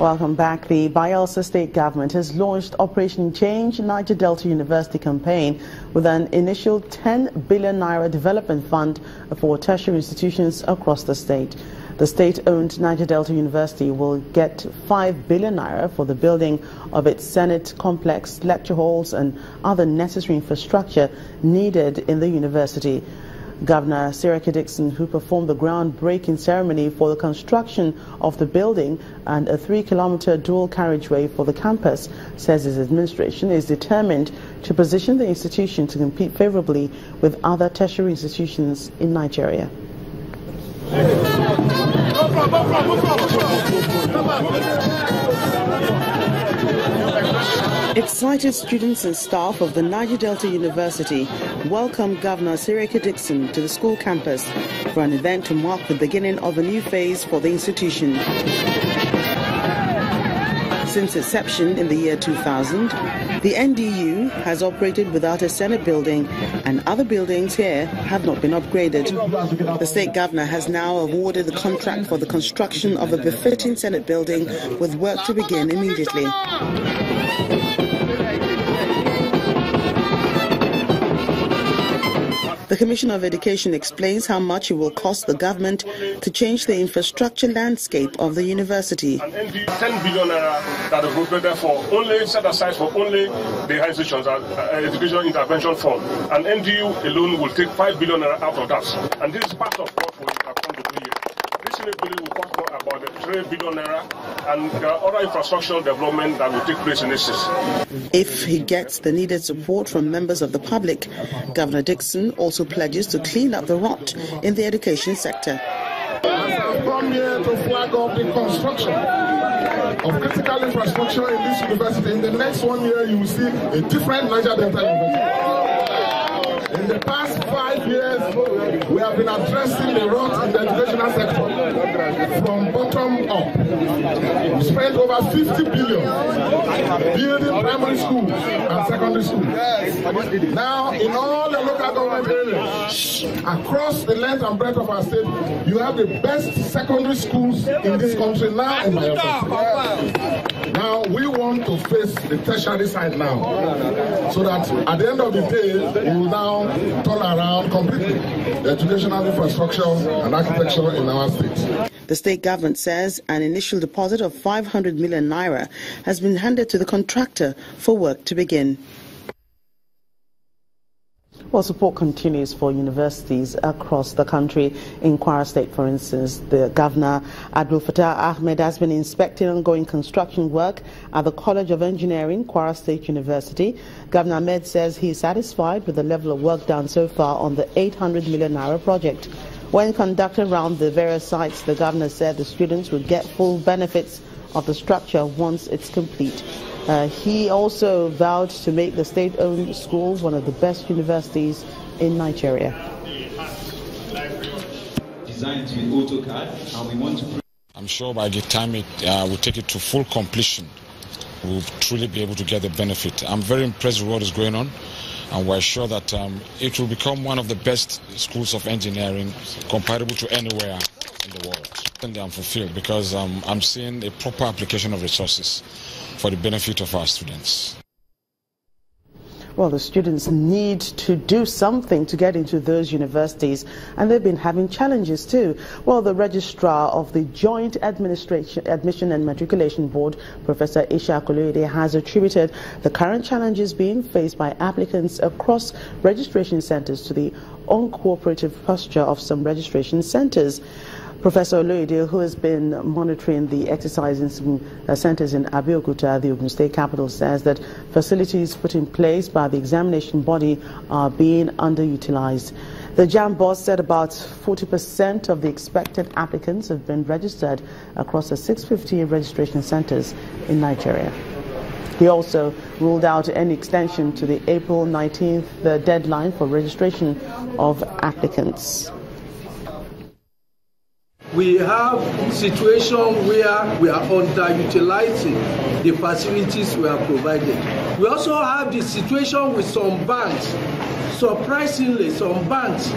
Welcome back. The Bayelsa State Government has launched Operation Change Niger Delta University campaign with an initial 10 billion naira development fund for tertiary institutions across the state. The state-owned Niger Delta University will get 5 billion naira for the building of its Senate complex, lecture halls and other necessary infrastructure needed in the university. Governor Sirike Dixon, who performed the groundbreaking ceremony for the construction of the building and a 3-kilometer dual carriageway for the campus, says his administration is determined to position the institution to compete favorably with other tertiary institutions in Nigeria. Excited students and staff of the Niger Delta University welcomed Governor Sirike Dixon to the school campus for an event to mark the beginning of a new phase for the institution. Since inception in the year 2000, the NDU has operated without a Senate building, and other buildings here have not been upgraded. The state governor has now awarded the contract for the construction of a befitting Senate building, with work to begin immediately. The Commissioner of Education explains how much it will cost the government to change the infrastructure landscape of the university. 10 billion naira that is appropriated for only set aside for only the high institutions, education intervention fund, and NDU alone will take 5 billion naira out of that. And this is part of what we have come to do here. This building will cost about 3 billion naira, and there are other infrastructure development that will take place in this system. If he gets the needed support from members of the public, Governor Dixon also pledges to clean up the rot in the education sector. I've come here to flag up the construction of critical infrastructure in this university. In the next 1 year, you will see a different Niger Delta University. In the past 5 years, we have been addressing the rot in the educational sector from bottom up. We spent over 50 billion building primary schools and secondary schools. Now, in all the local government areas, across the length and breadth of our state, you have the best secondary schools in this country now in Bayelsa. Now, we want to face the tertiary side now, so that at the end of the day, we will now turn around completely the educational infrastructure and architecture in our state. The state government says an initial deposit of 500 million naira has been handed to the contractor for work to begin. Well, support continues for universities across the country. In Kwara State, for instance, the Governor, Abdul Fattah Ahmed, has been inspecting ongoing construction work at the College of Engineering, Kwara State University. Governor Ahmed says he is satisfied with the level of work done so far on the 800 million naira project. When conducted around the various sites, the governor said the students would get full benefits of the structure once it's complete. He also vowed to make the state-owned schools one of the best universities in Nigeria. Designed with AutoCAD, and we want to. I'm sure by the time we take it to full completion, we'll truly be able to get the benefit. I'm very impressed with what is going on, and we're sure that it will become one of the best schools of engineering comparable to anywhere in the world. And I'm fulfilled because I'm seeing a proper application of resources for the benefit of our students. Well, the students need to do something to get into those universities, and they've been having challenges too. Well, the registrar of the Joint Admission and Matriculation Board, Professor Ishaq Oloyede, has attributed the current challenges being faced by applicants across registration centers to the uncooperative posture of some registration centers. Professor Oloyede, who has been monitoring the exercise in some centers in Abeokuta, the Ogun State capital, says that facilities put in place by the examination body are being underutilized. The JAMB boss said about 40% of the expected applicants have been registered across the 650 registration centers in Nigeria. He also ruled out any extension to the April 19th deadline for registration of applicants. We have a situation where we are underutilizing the facilities we are provided. We also have the situation with some banks. Surprisingly, some banks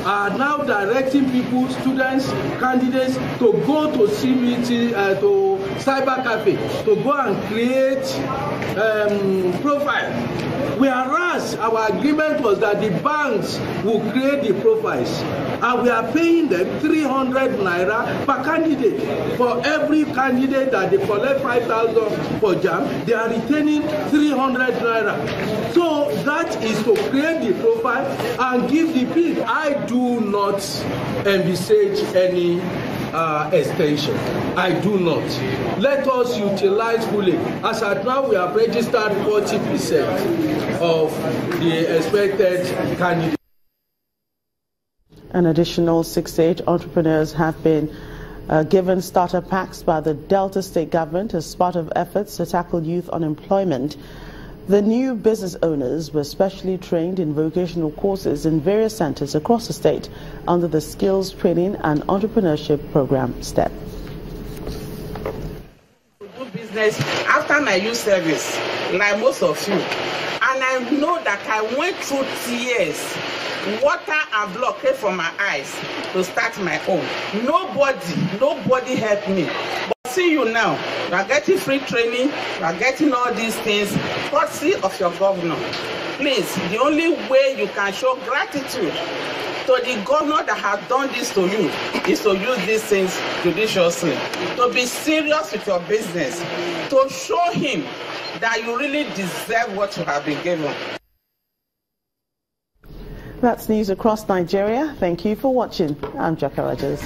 are now directing people, students, candidates, to go to CBT, to cyber cafe, to go and create profile. Whereas our agreement was that the banks will create the profiles, and we are paying them 300 naira per candidate. For every candidate that they collect 5,000 for JAM, they are retaining 300 naira. So that is to create the profile and give the bid. I do not envisage any extension. I do not. Let us utilize fully. As at now, we have registered 40% of the expected candidates. An additional 68 entrepreneurs have been given starter packs by the Delta State government as part of efforts to tackle youth unemployment. The new business owners were specially trained in vocational courses in various centers across the state under the Skills Training and Entrepreneurship Program STEP. Do business after my youth service, like most of you, and I know that I went through tears, water and blood came from my eyes to start my own. Nobody helped me. But see you now, you are getting free training, you are getting all these things, courtesy of your governor. Please, the only way you can show gratitude to the governor that has done this to you is to use these things judiciously, to be serious with your business, to show him that you really deserve what you have been given. That's news across Nigeria. Thank you for watching. I'm Jacka Rogers.